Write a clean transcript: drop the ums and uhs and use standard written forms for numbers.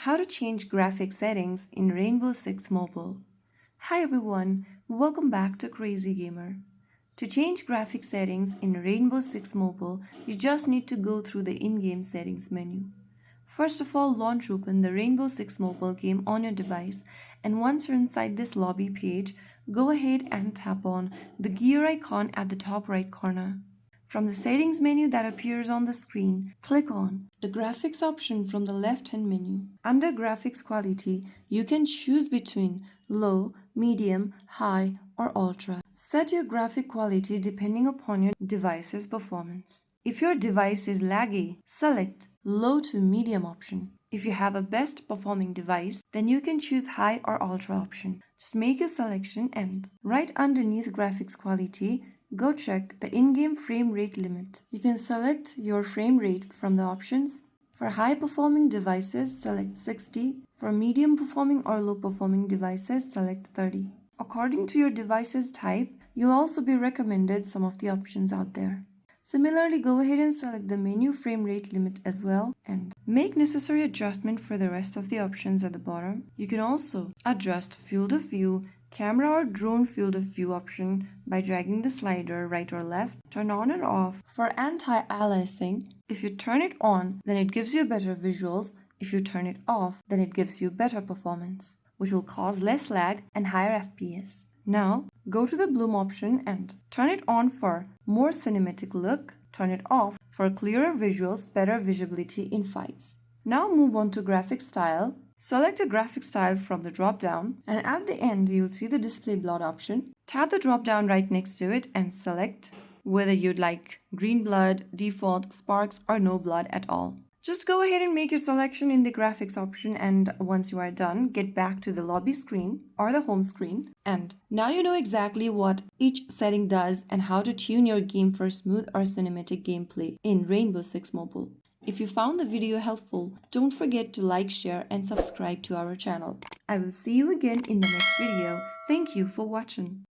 How to change graphic settings in Rainbow Six Mobile. Hi everyone, welcome back to Crazy Gamer. To change graphic settings in Rainbow Six Mobile, you just need to go through the in-game settings menu. First of all, launch open the Rainbow Six Mobile game on your device, and once you're inside this lobby page, go ahead and tap on the gear icon at the top right corner. From the settings menu that appears on the screen, click on the graphics option from the left-hand menu. Under graphics quality, you can choose between low, medium, high, or ultra. Set your graphic quality depending upon your device's performance. If your device is laggy, select low to medium option. If you have a best performing device, then you can choose high or ultra option. Just make your selection and right underneath graphics quality, go check the in-game frame rate limit. You can select your frame rate from the options. For high-performing devices, select 60. For medium-performing or low-performing devices, select 30. According to your device's type, you'll also be recommended some of the options out there. Similarly, go ahead and select the menu frame rate limit as well and make necessary adjustment for the rest of the options at the bottom. You can also adjust field of view, camera or drone field of view option by dragging the slider right or left. Turn on and off for anti-aliasing. If you turn it on, then it gives you better visuals. If you turn it off, then it gives you better performance, which will cause less lag and higher FPS. Now, go to the bloom option and turn it on for more cinematic look. Turn it off for clearer visuals, better visibility in fights. Now move on to graphic style. Select a graphic style from the drop-down, and at the end you'll see the display blood option. Tap the drop-down right next to it and select whether you'd like green blood, default, sparks, or no blood at all. Just go ahead and make your selection in the graphics option, and once you are done, get back to the lobby screen or the home screen. And now you know exactly what each setting does and how to tune your game for smooth or cinematic gameplay in Rainbow Six Mobile. If you found the video helpful, don't forget to like, share, and subscribe to our channel. I will see you again in the next video. Thank you for watching.